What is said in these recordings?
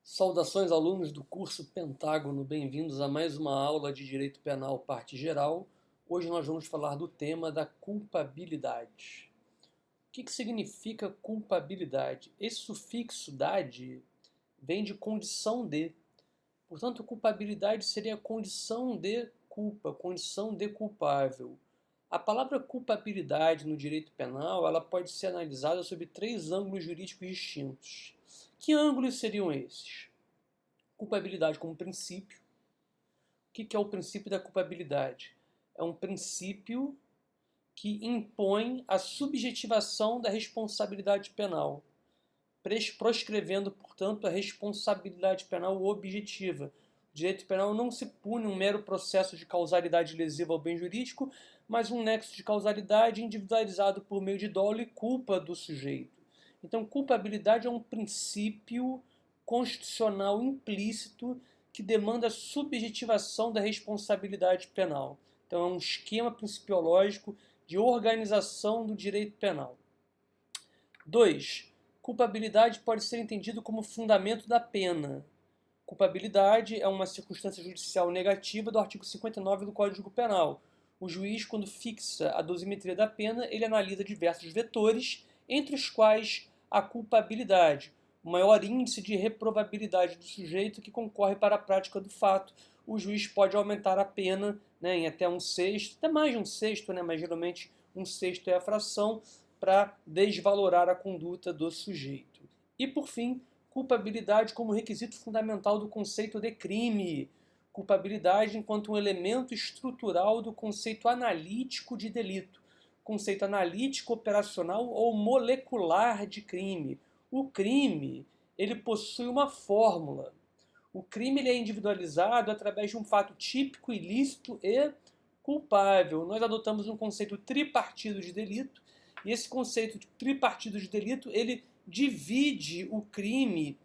Saudações, alunos do curso Pentágono, bem-vindos a mais uma aula de Direito Penal, parte geral. Hoje nós vamos falar do tema da culpabilidade. O que significa culpabilidade? Esse sufixo "dade" vem de condição de. Portanto, culpabilidade seria condição de culpa, condição de culpável. A palavra culpabilidade no direito penal ela pode ser analisada sob três ângulos jurídicos distintos. Que ângulos seriam esses? Culpabilidade como princípio. O que é o princípio da culpabilidade? É um princípio que impõe a subjetivação da responsabilidade penal, proscrevendo, portanto, a responsabilidade penal objetiva. O direito penal não se pune um mero processo de causalidade lesiva ao bem jurídico, mas um nexo de causalidade individualizado por meio de dolo e culpa do sujeito. Então, culpabilidade é um princípio constitucional implícito que demanda a subjetivação da responsabilidade penal. Então, é um esquema principiológico de organização do direito penal. 2. Culpabilidade pode ser entendido como fundamento da pena. Culpabilidade é uma circunstância judicial negativa do artigo 59 do Código Penal. O juiz, quando fixa a dosimetria da pena, ele analisa diversos vetores, entre os quais a culpabilidade, o maior índice de reprovabilidade do sujeito que concorre para a prática do fato. O juiz pode aumentar a pena em até um sexto, até mais de um sexto, mas geralmente um sexto é a fração, para desvalorar a conduta do sujeito. E, por fim, culpabilidade como requisito fundamental do conceito de crime. Culpabilidade enquanto um elemento estrutural do conceito analítico de delito. Conceito analítico, operacional ou molecular de crime. O crime, ele possui uma fórmula. O crime ele é individualizado através de um fato típico, ilícito e culpável. Nós adotamos um conceito tripartido de delito, e esse conceito de tripartido de delito, ele divide o crime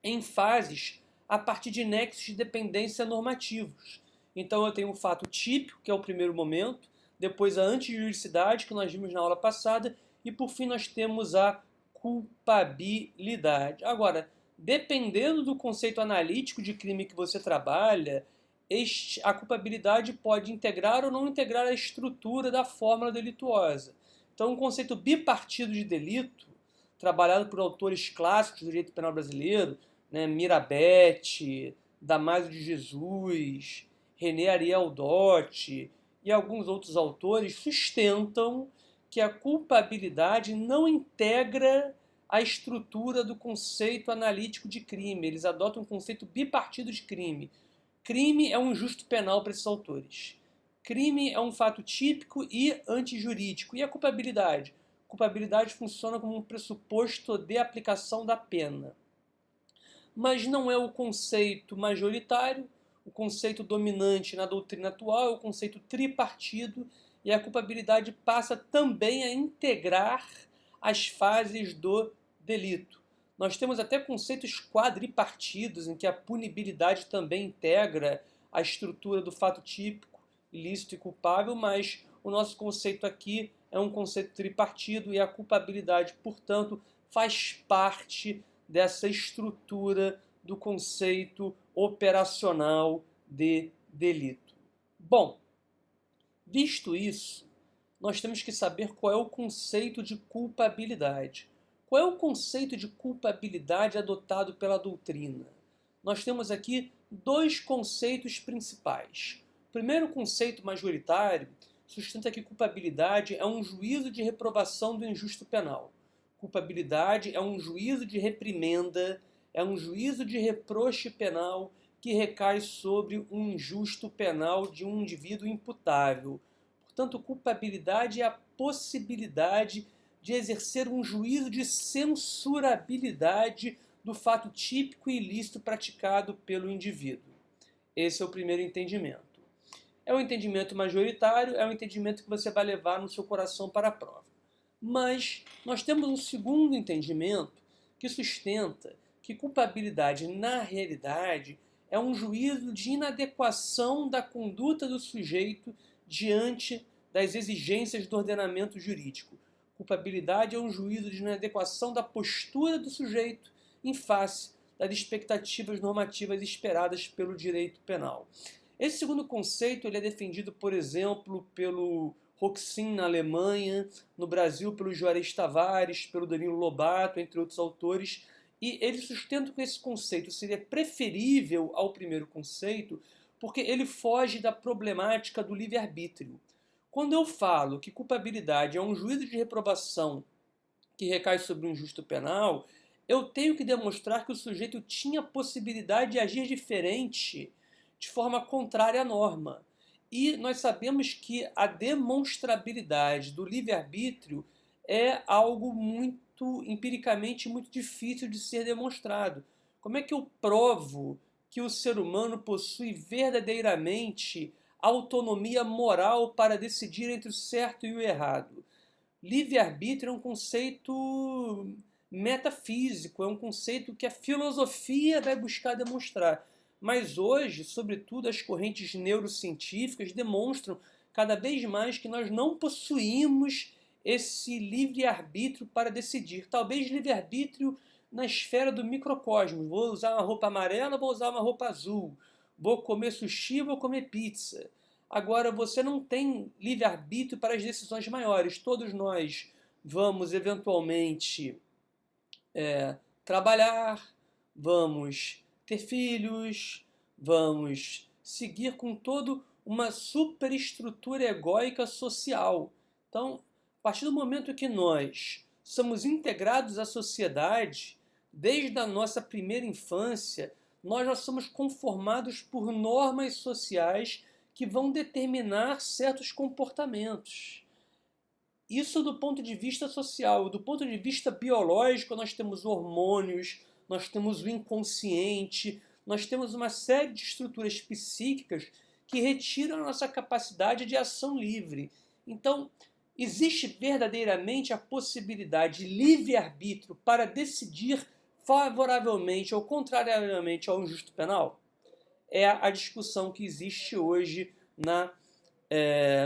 em fases a partir de nexos de dependência normativos. Então eu tenho o fato típico, que é o primeiro momento, depois a antijuridicidade, que nós vimos na aula passada, e por fim nós temos a culpabilidade. Agora, dependendo do conceito analítico de crime que você trabalha, a culpabilidade pode integrar ou não integrar a estrutura da fórmula delituosa. Então, o conceito bipartido de delito, trabalhado por autores clássicos do direito penal brasileiro, Mirabete, Damásio de Jesus, René Ariel Dott e alguns outros autores sustentam que a culpabilidade não integra a estrutura do conceito analítico de crime. Eles adotam um conceito bipartido de crime. Crime é um justo penal para esses autores. Crime é um fato típico e antijurídico. E a culpabilidade? Culpabilidade funciona como um pressuposto de aplicação da pena. Mas não é o conceito majoritário, o conceito dominante na doutrina atual é o conceito tripartido, e a culpabilidade passa também a integrar as fases do delito. Nós temos até conceitos quadripartidos, em que a punibilidade também integra a estrutura do fato típico, ilícito e culpável, mas o nosso conceito aqui é um conceito tripartido e a culpabilidade, portanto, faz parte dessa estrutura do conceito operacional de delito. Bom, visto isso, nós temos que saber qual é o conceito de culpabilidade. Qual é o conceito de culpabilidade adotado pela doutrina? Nós temos aqui dois conceitos principais. O primeiro conceito majoritário sustenta que culpabilidade é um juízo de reprovação do injusto penal. Culpabilidade é um juízo de reprimenda, é um juízo de reproche penal que recai sobre um injusto penal de um indivíduo imputável. Portanto, culpabilidade é a possibilidade de exercer um juízo de censurabilidade do fato típico e ilícito praticado pelo indivíduo. Esse é o primeiro entendimento. É um entendimento majoritário, é um entendimento que você vai levar no seu coração para a prova. Mas nós temos um segundo entendimento que sustenta que culpabilidade, na realidade, é um juízo de inadequação da conduta do sujeito diante das exigências do ordenamento jurídico. Culpabilidade é um juízo de inadequação da postura do sujeito em face das expectativas normativas esperadas pelo direito penal. Esse segundo conceito ele é defendido, por exemplo, pelo Roxin na Alemanha, no Brasil pelo Juarez Tavares, pelo Danilo Lobato, entre outros autores, e eles sustentam que esse conceito seria preferível ao primeiro conceito porque ele foge da problemática do livre-arbítrio. Quando eu falo que culpabilidade é um juízo de reprovação que recai sobre um injusto penal, eu tenho que demonstrar que o sujeito tinha possibilidade de agir diferente, de forma contrária à norma. E nós sabemos que a demonstrabilidade do livre-arbítrio é algo empiricamente muito difícil de ser demonstrado. Como é que eu provo que o ser humano possui verdadeiramente autonomia moral para decidir entre o certo e o errado? Livre-arbítrio é um conceito metafísico, é um conceito que a filosofia vai buscar demonstrar. Mas hoje, sobretudo, as correntes neurocientíficas demonstram cada vez mais que nós não possuímos esse livre-arbítrio para decidir. Talvez livre-arbítrio na esfera do microcosmos. Vou usar uma roupa amarela, vou usar uma roupa azul. Vou comer sushi, vou comer pizza. Agora, você não tem livre-arbítrio para as decisões maiores. Todos nós vamos, eventualmente, trabalhar, vamos ter filhos, vamos seguir com toda uma superestrutura egóica social. Então, a partir do momento que nós somos integrados à sociedade, desde a nossa primeira infância, nós já somos conformados por normas sociais que vão determinar certos comportamentos. Isso do ponto de vista social. Do ponto de vista biológico, nós temos hormônios, nós temos o inconsciente, nós temos uma série de estruturas psíquicas que retiram a nossa capacidade de ação livre. Então, existe verdadeiramente a possibilidade de livre-arbítrio para decidir favoravelmente ou contrariamente ao injusto penal? É a discussão que existe hoje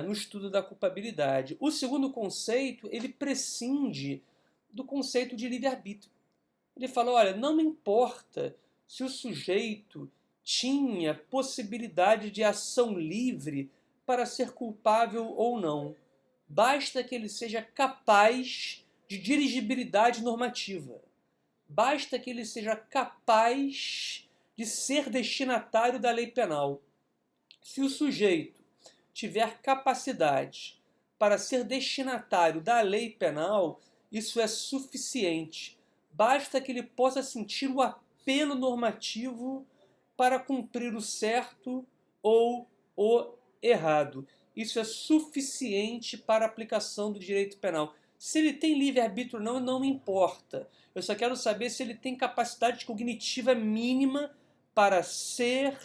no estudo da culpabilidade. O segundo conceito, ele prescinde do conceito de livre-arbítrio. Ele fala, olha, não me importa se o sujeito tinha possibilidade de ação livre para ser culpável ou não. Basta que ele seja capaz de dirigibilidade normativa. Basta que ele seja capaz de ser destinatário da lei penal. Se o sujeito tiver capacidade para ser destinatário da lei penal, isso é suficiente. Basta que ele possa sentir o apelo normativo para cumprir o certo ou o errado. Isso é suficiente para a aplicação do direito penal. Se ele tem livre-arbítrio ou não, não me importa. Eu só quero saber se ele tem capacidade cognitiva mínima para ser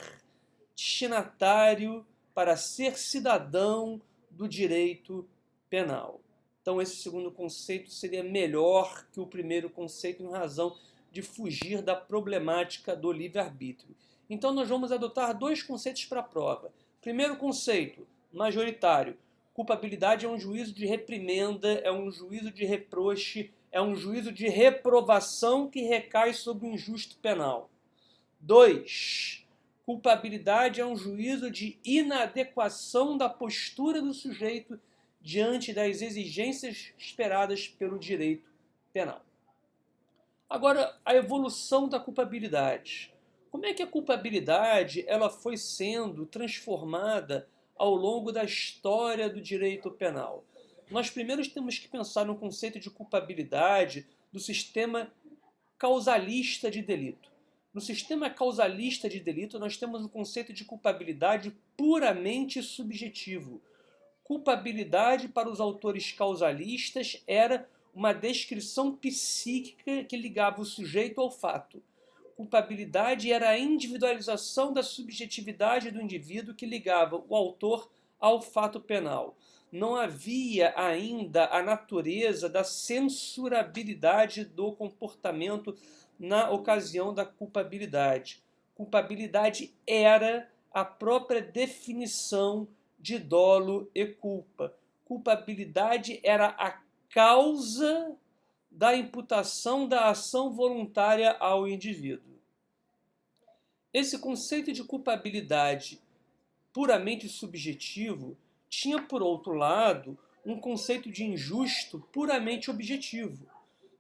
destinatário, para ser cidadão do direito penal. Então, esse segundo conceito seria melhor que o primeiro conceito em razão de fugir da problemática do livre-arbítrio. Então, nós vamos adotar dois conceitos para a prova. Primeiro conceito, majoritário. Culpabilidade é um juízo de reprimenda, é um juízo de reproche, é um juízo de reprovação que recai sobre o injusto penal. 2. Culpabilidade é um juízo de inadequação da postura do sujeito diante das exigências esperadas pelo direito penal. Agora, a evolução da culpabilidade. Como é que a culpabilidade ela foi sendo transformada ao longo da história do direito penal? Nós primeiro temos que pensar no conceito de culpabilidade do sistema causalista de delito. No sistema causalista de delito, nós temos um conceito de culpabilidade puramente subjetivo. Culpabilidade para os autores causalistas era uma descrição psíquica que ligava o sujeito ao fato. Culpabilidade era a individualização da subjetividade do indivíduo que ligava o autor ao fato penal. Não havia ainda a natureza da censurabilidade do comportamento na ocasião da culpabilidade. Culpabilidade era a própria definição de dolo e culpa. Culpabilidade era a causa da imputação da ação voluntária ao indivíduo. Esse conceito de culpabilidade puramente subjetivo tinha, por outro lado, um conceito de injusto puramente objetivo.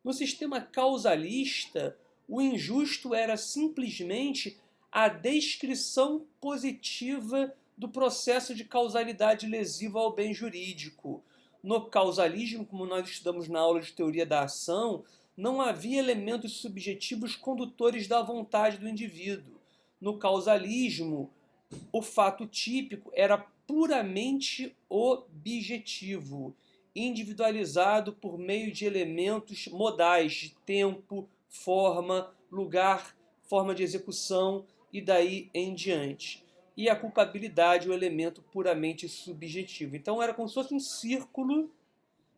No sistema causalista, o injusto era simplesmente a descrição positiva do processo de causalidade lesiva ao bem jurídico. No causalismo, como nós estudamos na aula de teoria da ação, não havia elementos subjetivos condutores da vontade do indivíduo. No causalismo, o fato típico era puramente objetivo, individualizado por meio de elementos modais de tempo, forma, lugar, forma de execução e daí em diante. E a culpabilidade, o elemento puramente subjetivo. Então era como se fosse um círculo,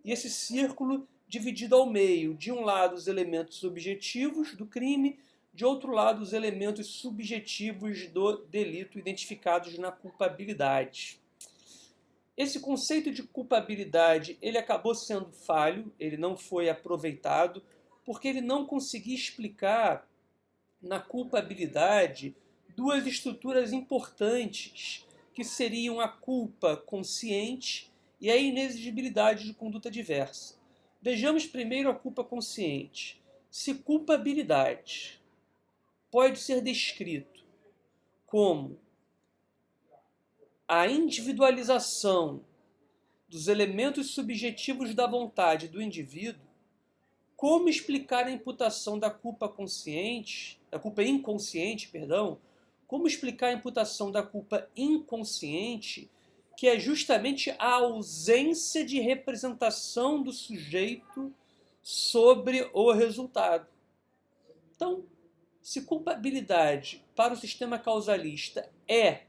e esse círculo dividido ao meio. De um lado, os elementos subjetivos do crime, de outro lado, os elementos subjetivos do delito identificados na culpabilidade. Esse conceito de culpabilidade, ele acabou sendo falho, ele não foi aproveitado, porque ele não conseguia explicar na culpabilidade duas estruturas importantes, que seriam a culpa consciente e a inexigibilidade de conduta diversa. Vejamos primeiro a culpa consciente. Se culpabilidade pode ser descrito como a individualização dos elementos subjetivos da vontade do indivíduo, como explicar a imputação da culpa consciente, da culpa inconsciente, perdão, como explicar a imputação da culpa inconsciente, que é justamente a ausência de representação do sujeito sobre o resultado. Então, se culpabilidade para o sistema causalista é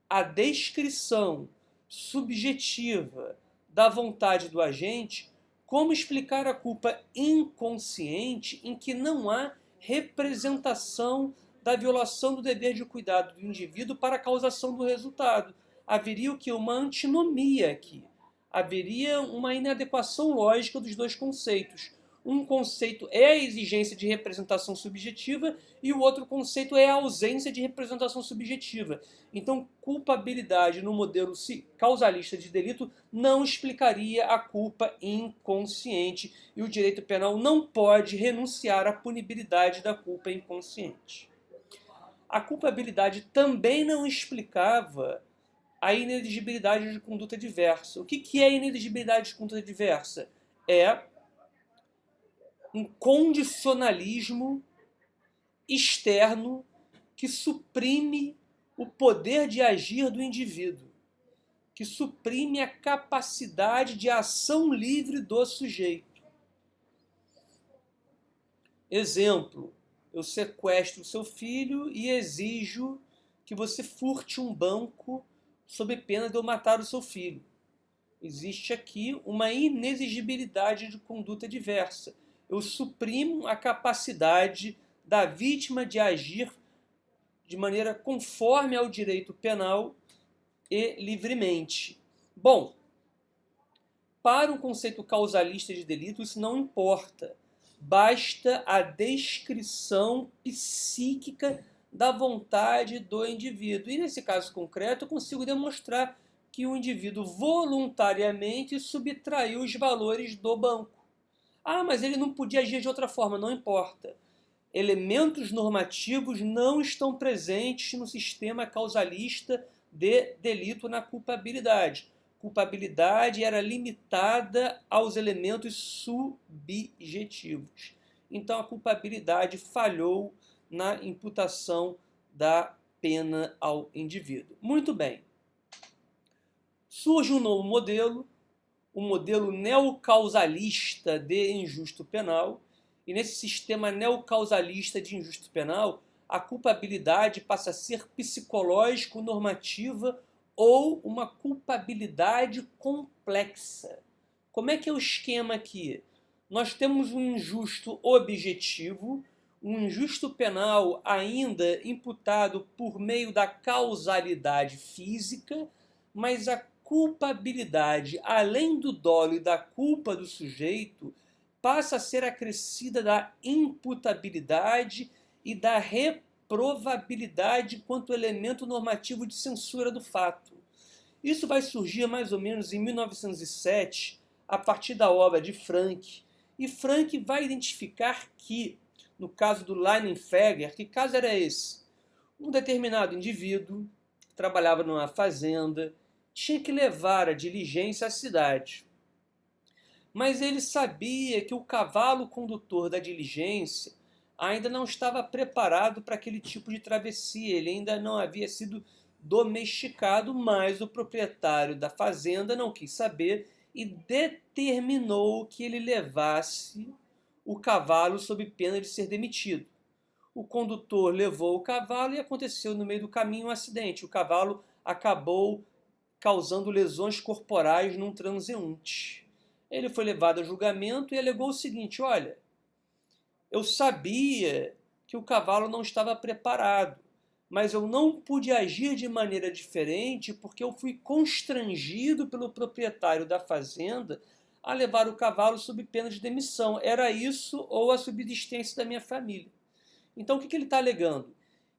a descrição subjetiva da vontade do agente, como explicar a culpa inconsciente em que não há representação da violação do dever de cuidado do indivíduo para a causação do resultado? Haveria o que? Uma antinomia aqui. Haveria uma inadequação lógica dos dois conceitos. Um conceito é a exigência de representação subjetiva e o outro conceito é a ausência de representação subjetiva. Então, culpabilidade no modelo causalista de delito não explicaria a culpa inconsciente e o direito penal não pode renunciar à punibilidade da culpa inconsciente. A culpabilidade também não explicava a ineligibilidade de conduta diversa. O que é a ineligibilidade de conduta diversa? É um condicionalismo externo que suprime o poder de agir do indivíduo, que suprime a capacidade de ação livre do sujeito. Exemplo, eu sequestro seu filho e exijo que você furte um banco sob pena de eu matar o seu filho. Existe aqui uma inexigibilidade de conduta diversa. Eu suprimo a capacidade da vítima de agir de maneira conforme ao direito penal e livremente. Bom, para o conceito causalista de delito, isso não importa. Basta a descrição psíquica da vontade do indivíduo. E nesse caso concreto, eu consigo demonstrar que o indivíduo voluntariamente subtraiu os valores do banco. Ah, mas ele não podia agir de outra forma, não importa. Elementos normativos não estão presentes no sistema causalista de delito na culpabilidade. Culpabilidade era limitada aos elementos subjetivos. Então a culpabilidade falhou na imputação da pena ao indivíduo. Muito bem. Surge um novo modelo, o modelo neocausalista de injusto penal, e nesse sistema neocausalista de injusto penal, a culpabilidade passa a ser psicológico-normativa ou uma culpabilidade complexa. Como é que é o esquema aqui? Nós temos um injusto objetivo, um injusto penal ainda imputado por meio da causalidade física, mas a culpabilidade, além do dolo e da culpa do sujeito, passa a ser acrescida da imputabilidade e da reprovabilidade enquanto elemento normativo de censura do fato. Isso vai surgir mais ou menos em 1907, a partir da obra de Frank, e Frank vai identificar que, no caso do Leinenfeger, que caso era esse? Um determinado indivíduo que trabalhava numa fazenda tinha que levar a diligência à cidade. Mas ele sabia que o cavalo condutor da diligência ainda não estava preparado para aquele tipo de travessia, ele ainda não havia sido domesticado, mas o proprietário da fazenda não quis saber e determinou que ele levasse o cavalo sob pena de ser demitido. O condutor levou o cavalo e aconteceu no meio do caminho um acidente. O cavalo acabou causando lesões corporais num transeunte. Ele foi levado a julgamento e alegou o seguinte: olha, eu sabia que o cavalo não estava preparado, mas eu não pude agir de maneira diferente porque eu fui constrangido pelo proprietário da fazenda a levar o cavalo sob pena de demissão. Era isso ou a subsistência da minha família. Então, o que ele está alegando?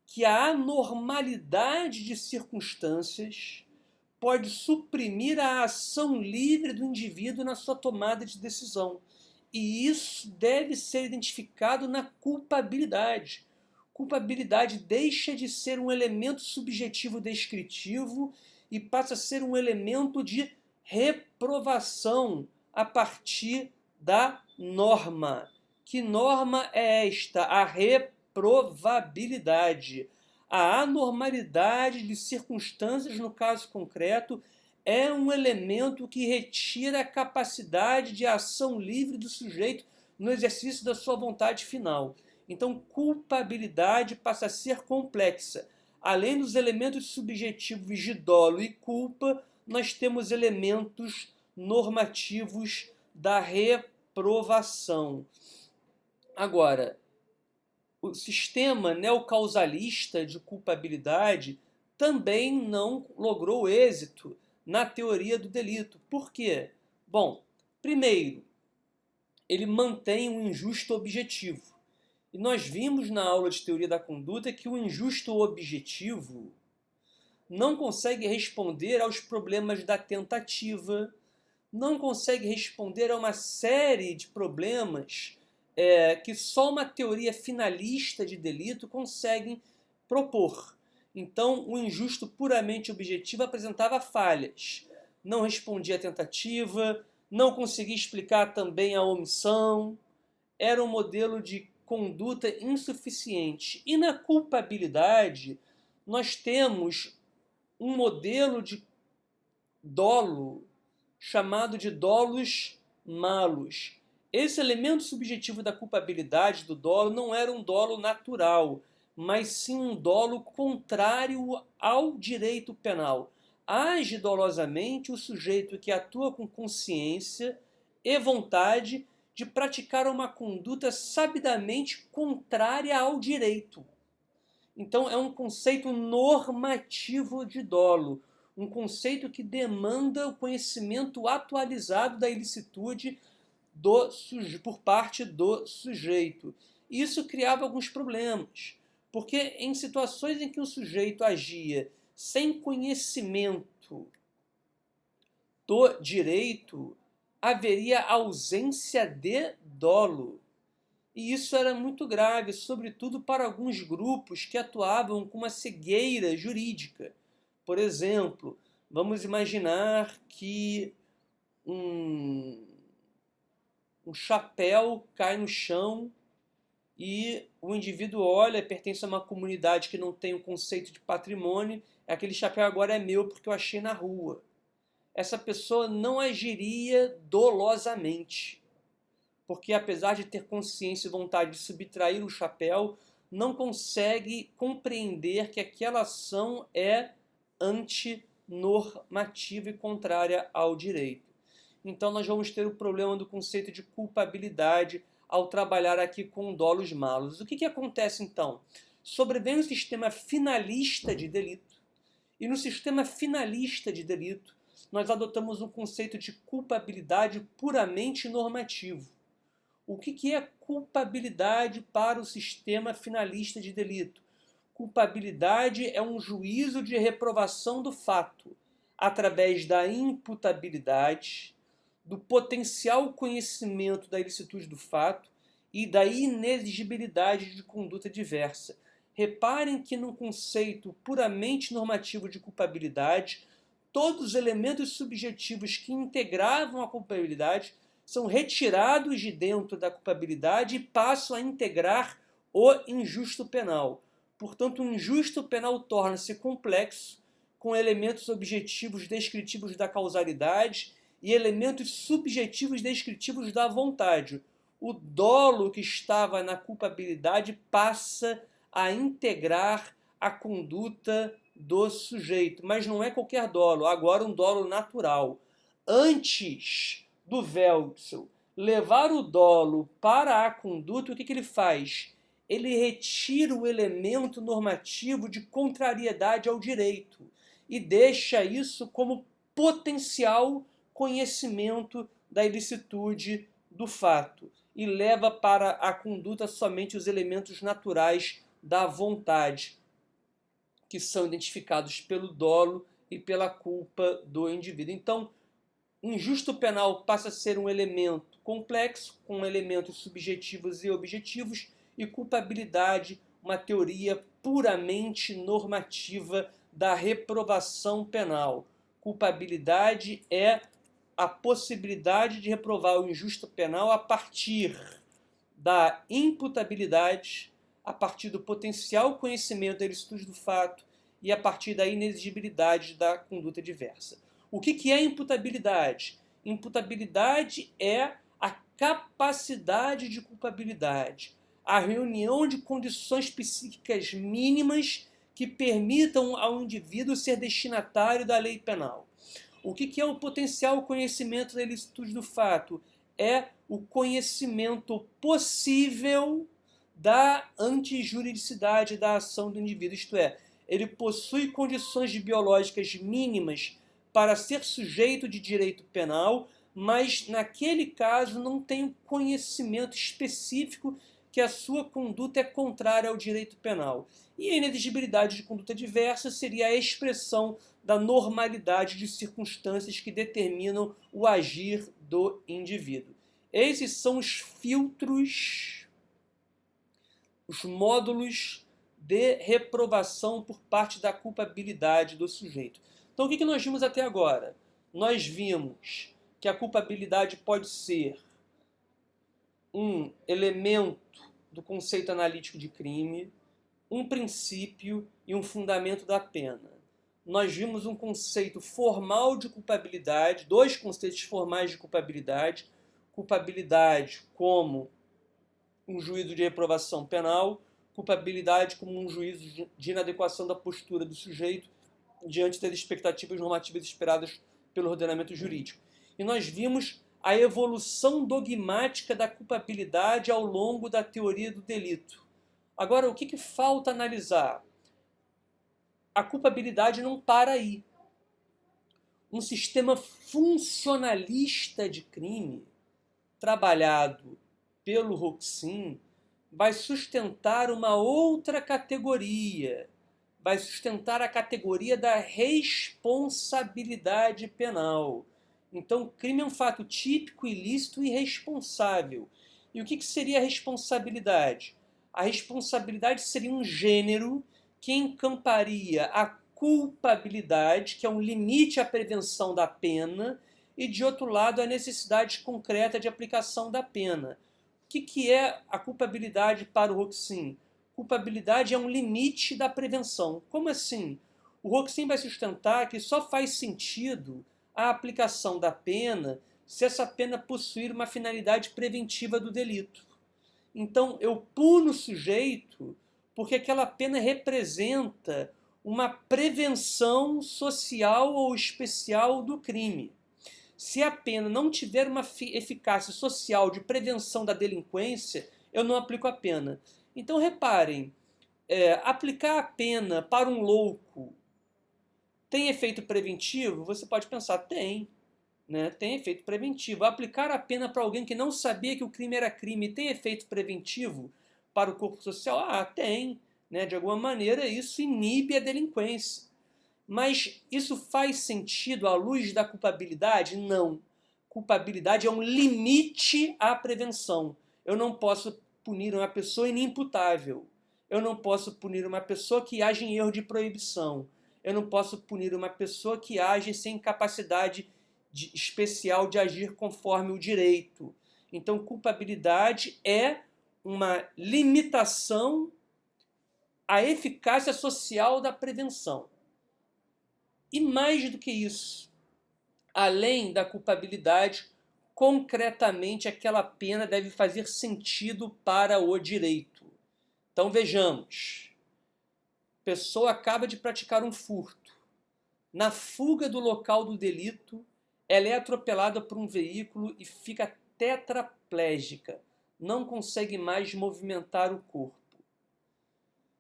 Que a anormalidade de circunstâncias pode suprimir a ação livre do indivíduo na sua tomada de decisão. E isso deve ser identificado na culpabilidade. Culpabilidade deixa de ser um elemento subjetivo descritivo e passa a ser um elemento de reprovação a partir da norma. Que norma é esta? A reprovabilidade. A anormalidade de circunstâncias, no caso concreto, é um elemento que retira a capacidade de ação livre do sujeito no exercício da sua vontade final. Então, culpabilidade passa a ser complexa. Além dos elementos subjetivos de dolo e culpa, nós temos elementos normativos da reprovação. Agora, o sistema neocausalista de culpabilidade também não logrou êxito na teoria do delito. Por quê? Bom, primeiro, ele mantém um injusto objetivo. E nós vimos na aula de teoria da conduta que o injusto objetivo não consegue responder aos problemas da tentativa, não consegue responder a uma série de problemas que só uma teoria finalista de delito consegue propor. Então, o injusto puramente objetivo apresentava falhas. Não respondia à tentativa, não conseguia explicar também a omissão, era um modelo de conduta insuficiente. E na culpabilidade, nós temos um modelo de dolo chamado de dolos malos. Esse elemento subjetivo da culpabilidade do dolo não era um dolo natural, mas sim um dolo contrário ao direito penal. Age dolosamente o sujeito que atua com consciência e vontade de praticar uma conduta sabidamente contrária ao direito. Então é um conceito normativo de dolo, um conceito que demanda o conhecimento atualizado da ilicitude por parte do sujeito. Isso criava alguns problemas, porque em situações em que o sujeito agia sem conhecimento do direito, haveria ausência de dolo. E isso era muito grave, sobretudo para alguns grupos que atuavam com uma cegueira jurídica. Por exemplo, vamos imaginar que um chapéu cai no chão e o indivíduo olha, pertence a uma comunidade que não tem o conceito de patrimônio, aquele chapéu agora é meu porque eu achei na rua. Essa pessoa não agiria dolosamente, porque apesar de ter consciência e vontade de subtrair o chapéu, não consegue compreender que aquela ação é antinormativa e contrária ao direito. Então nós vamos ter o problema do conceito de culpabilidade ao trabalhar aqui com dolos malos. O que acontece então? Sobrevém um sistema finalista de delito, e no sistema finalista de delito nós adotamos um conceito de culpabilidade puramente normativo. O que é culpabilidade para o sistema finalista de delito? Culpabilidade é um juízo de reprovação do fato, através da imputabilidade, do potencial conhecimento da ilicitude do fato e da inexigibilidade de conduta diversa. Reparem que no conceito puramente normativo de culpabilidade, todos os elementos subjetivos que integravam a culpabilidade são retirados de dentro da culpabilidade e passam a integrar o injusto penal. Portanto, o injusto penal torna-se complexo, com elementos objetivos descritivos da causalidade e elementos subjetivos descritivos da vontade. O dolo que estava na culpabilidade passa a integrar a conduta do sujeito, mas não é qualquer dolo, agora um dolo natural. Antes do Welsel levar o dolo para a conduta, o que ele faz? Ele retira o elemento normativo de contrariedade ao direito e deixa isso como potencial conhecimento da ilicitude do fato e leva para a conduta somente os elementos naturais da vontade, que são identificados pelo dolo e pela culpa do indivíduo. Então, injusto penal passa a ser um elemento complexo, com elementos subjetivos e objetivos, e culpabilidade, uma teoria puramente normativa da reprovação penal. Culpabilidade é a possibilidade de reprovar o injusto penal a partir da imputabilidade, a partir do potencial conhecimento da ilicitude do fato e a partir da inexigibilidade da conduta diversa. O que é imputabilidade? Imputabilidade é a capacidade de culpabilidade, a reunião de condições psíquicas mínimas que permitam ao indivíduo ser destinatário da lei penal. O que é o potencial conhecimento da ilicitude do fato? É o conhecimento possível da antijuridicidade da ação do indivíduo, isto é, ele possui condições biológicas mínimas para ser sujeito de direito penal, mas naquele caso não tem conhecimento específico que a sua conduta é contrária ao direito penal. E a inexigibilidade de conduta diversa seria a expressão da normalidade de circunstâncias que determinam o agir do indivíduo. Esses são os filtros, os módulos de reprovação por parte da culpabilidade do sujeito. Então, o que nós vimos até agora? Nós vimos que a culpabilidade pode ser um elemento do conceito analítico de crime, um princípio e um fundamento da pena. Nós vimos um conceito formal de culpabilidade, dois conceitos formais de culpabilidade. Culpabilidade como um juízo de reprovação penal, culpabilidade como um juízo de inadequação da postura do sujeito diante das expectativas normativas esperadas pelo ordenamento jurídico. E nós vimos a evolução dogmática da culpabilidade ao longo da teoria do delito. Agora, o que falta analisar? A culpabilidade não para aí. Um sistema funcionalista de crime, trabalhado pelo Roxin, vai sustentar uma outra categoria, vai sustentar a categoria da responsabilidade penal. Então, crime é um fato típico, ilícito e irresponsável. E o que seria a responsabilidade? A responsabilidade seria um gênero que encamparia a culpabilidade, que é um limite à prevenção da pena, e, de outro lado, a necessidade concreta de aplicação da pena. O que é a culpabilidade para o Roxin? Culpabilidade é um limite da prevenção. Como assim? O Roxin vai sustentar que só faz sentido a aplicação da pena se essa pena possuir uma finalidade preventiva do delito. Então, eu puno o sujeito porque aquela pena representa uma prevenção social ou especial do crime. Se a pena não tiver uma eficácia social de prevenção da delinquência, eu não aplico a pena. Então, reparem, aplicar a pena para um louco tem efeito preventivo? Você pode pensar, tem. Né? Tem efeito preventivo. Aplicar a pena para alguém que não sabia que o crime era crime tem efeito preventivo para o corpo social? Ah, tem. né? De alguma maneira, isso inibe a delinquência. Mas isso faz sentido à luz da culpabilidade? Não. Culpabilidade é um limite à prevenção. Eu não posso punir uma pessoa inimputável. Eu não posso punir uma pessoa que age em erro de proibição. Eu não posso punir uma pessoa que age sem capacidade especial de agir conforme o direito. Então, culpabilidade é uma limitação à eficácia social da prevenção. E mais do que isso, além da culpabilidade, concretamente aquela pena deve fazer sentido para o direito. Então vejamos, a pessoa acaba de praticar um furto. Na fuga do local do delito, ela é atropelada por um veículo e fica tetraplégica, não consegue mais movimentar o corpo.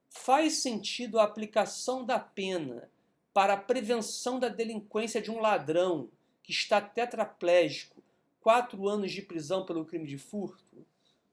Faz sentido a aplicação da pena para a prevenção da delinquência de um ladrão que está tetraplégico, 4 anos de prisão pelo crime de furto?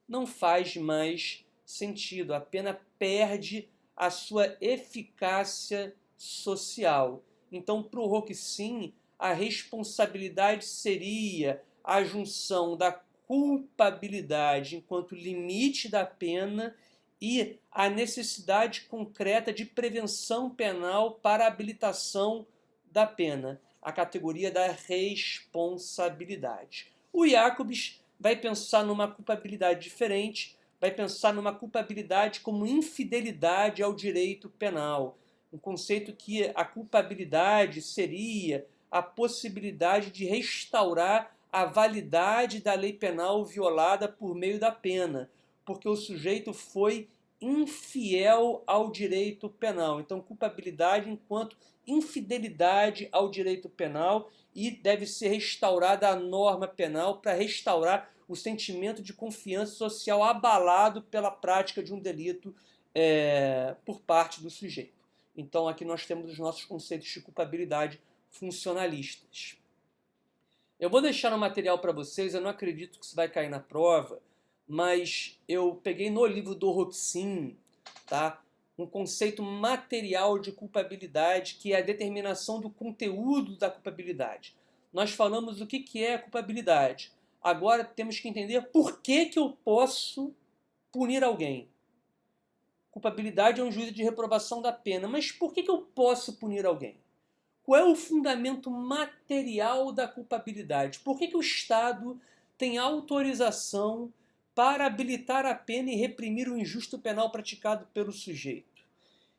Não faz mais sentido. A pena perde a sua eficácia social. Então, para o Roquesim, a responsabilidade seria a junção da culpabilidade enquanto limite da pena e a necessidade concreta de prevenção penal para a habilitação da pena, a categoria da responsabilidade. O Jacobs vai pensar numa culpabilidade diferente, vai pensar numa culpabilidade como infidelidade ao direito penal, um conceito que a culpabilidade seria a possibilidade de restaurar a validade da lei penal violada por meio da pena, porque o sujeito foi infiel ao direito penal. Então, culpabilidade enquanto infidelidade ao direito penal, e deve ser restaurada a norma penal para restaurar o sentimento de confiança social abalado pela prática de um delito por parte do sujeito. Então, aqui nós temos os nossos conceitos de culpabilidade funcionalistas. Eu vou deixar no material para vocês, eu não acredito que isso vai cair na prova, mas eu peguei no livro do Roxin, tá, um conceito material de culpabilidade, que é a determinação do conteúdo da culpabilidade. Nós falamos o que é a culpabilidade. Agora temos que entender por que eu posso punir alguém. Culpabilidade é um juízo de reprovação da pena, mas por que eu posso punir alguém? Qual é o fundamento material da culpabilidade? Por que o Estado tem autorização para habilitar a pena e reprimir o injusto penal praticado pelo sujeito?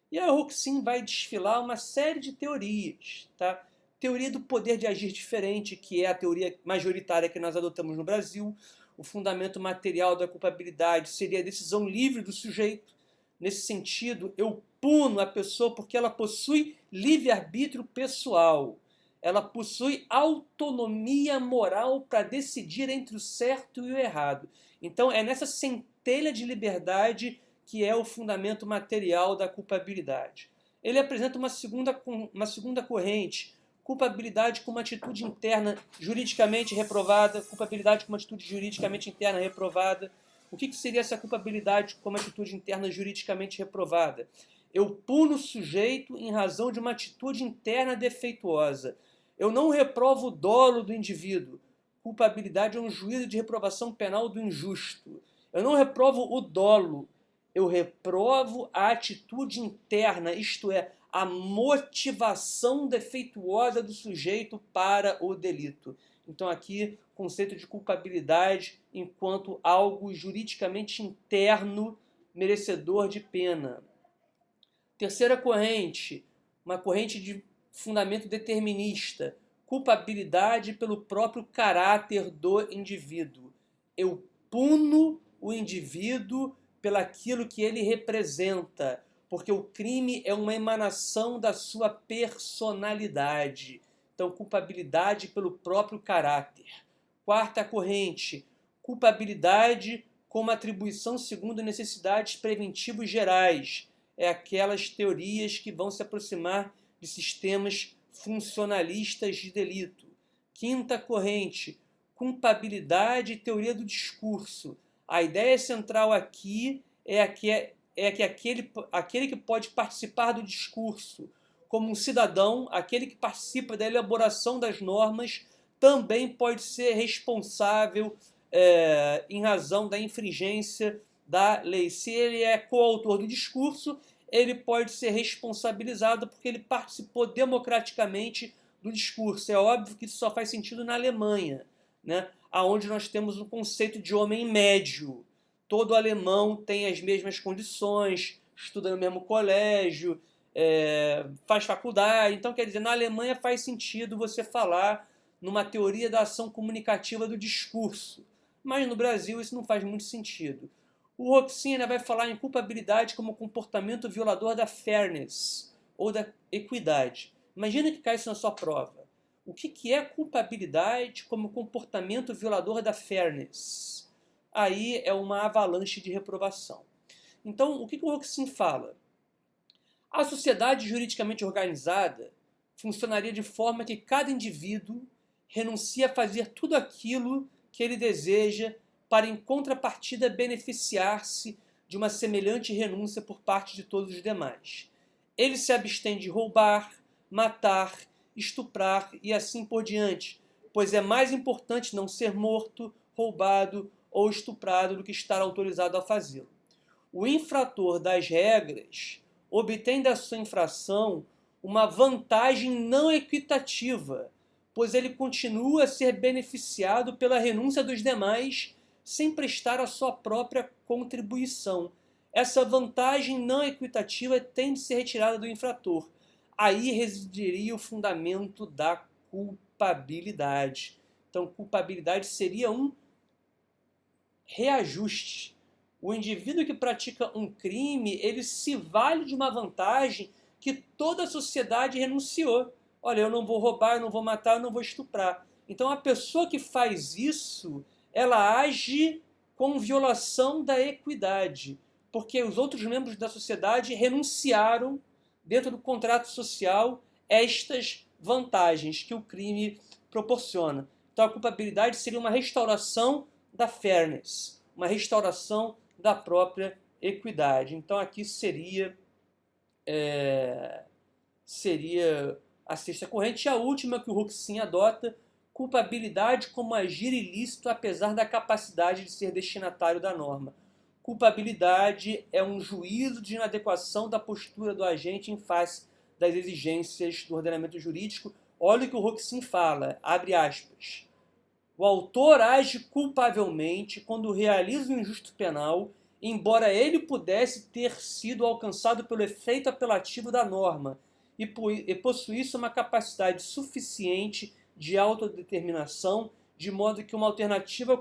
E a Roxin vai desfilar uma série de teorias. Tá? Teoria do poder de agir diferente, que é a teoria majoritária que nós adotamos no Brasil. O fundamento material da culpabilidade seria a decisão livre do sujeito. Nesse sentido, eu puno a pessoa porque ela possui livre-arbítrio pessoal. Ela possui autonomia moral para decidir entre o certo e o errado. Então, é nessa centelha de liberdade que é o fundamento material da culpabilidade. Ele apresenta uma segunda corrente, culpabilidade como atitude interna juridicamente reprovada, culpabilidade como atitude juridicamente interna reprovada. O que seria essa culpabilidade como atitude interna juridicamente reprovada? Eu puno o sujeito em razão de uma atitude interna defeituosa. Eu não reprovo o dolo do indivíduo. Culpabilidade é um juízo de reprovação penal do injusto. Eu não reprovo o dolo. Eu reprovo a atitude interna, isto é, a motivação defeituosa do sujeito para o delito. Então aqui, conceito de culpabilidade enquanto algo juridicamente interno, merecedor de pena. Terceira corrente, uma corrente de fundamento determinista, culpabilidade pelo próprio caráter do indivíduo. Eu puno o indivíduo pelaquilo que ele representa, porque o crime é uma emanação da sua personalidade. Então, culpabilidade pelo próprio caráter. Quarta corrente, culpabilidade como atribuição segundo necessidades preventivas gerais. É aquelas teorias que vão se aproximar de sistemas funcionalistas de delito. Quinta corrente, culpabilidade e teoria do discurso. A ideia central aqui é a que é que aquele que pode participar do discurso como um cidadão, aquele que participa da elaboração das normas, também pode ser responsável em razão da infringência da lei. Se ele é coautor do discurso, ele pode ser responsabilizado porque ele participou democraticamente do discurso. É óbvio que isso só faz sentido na Alemanha, né? Onde nós temos o conceito de homem médio. Todo alemão tem as mesmas condições, estuda no mesmo colégio, faz faculdade. Então, quer dizer, na Alemanha faz sentido você falar numa teoria da ação comunicativa do discurso. Mas no Brasil isso não faz muito sentido. O Roxin vai falar em culpabilidade como comportamento violador da fairness, ou da equidade. Imagina que cai isso na sua prova. O que é culpabilidade como comportamento violador da fairness? Aí é uma avalanche de reprovação. Então, o que o Roxin fala? A sociedade juridicamente organizada funcionaria de forma que cada indivíduo renuncia a fazer tudo aquilo que ele deseja para, em contrapartida, beneficiar-se de uma semelhante renúncia por parte de todos os demais. Ele se abstém de roubar, matar, estuprar e assim por diante, pois é mais importante não ser morto, roubado ou estuprado do que estar autorizado a fazê-lo. O infrator das regras obtém da sua infração uma vantagem não equitativa, pois ele continua a ser beneficiado pela renúncia dos demais sem prestar a sua própria contribuição. Essa vantagem não equitativa tem de ser retirada do infrator. Aí residiria o fundamento da culpabilidade. Então, culpabilidade seria um reajuste. O indivíduo que pratica um crime, ele se vale de uma vantagem que toda a sociedade renunciou. Olha, eu não vou roubar, eu não vou matar, eu não vou estuprar. Então, a pessoa que faz isso, ela age com violação da equidade, porque os outros membros da sociedade renunciaram, dentro do contrato social, estas vantagens que o crime proporciona. Então, a culpabilidade seria uma restauração da fairness, uma restauração da própria equidade. Então, aqui seria a sexta corrente. E a última que o Roxin adota: culpabilidade como agir ilícito apesar da capacidade de ser destinatário da norma. Culpabilidade é um juízo de inadequação da postura do agente em face das exigências do ordenamento jurídico. Olha o que o Roxin fala, abre aspas. O autor age culpavelmente quando realiza um injusto penal, embora ele pudesse ter sido alcançado pelo efeito apelativo da norma e possuísse uma capacidade suficiente de autodeterminação, de modo que uma alternativa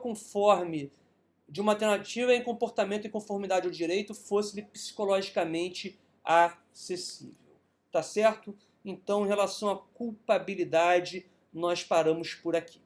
em comportamento e conformidade ao direito fosse psicologicamente acessível. Tá certo? Então, em relação à culpabilidade, nós paramos por aqui.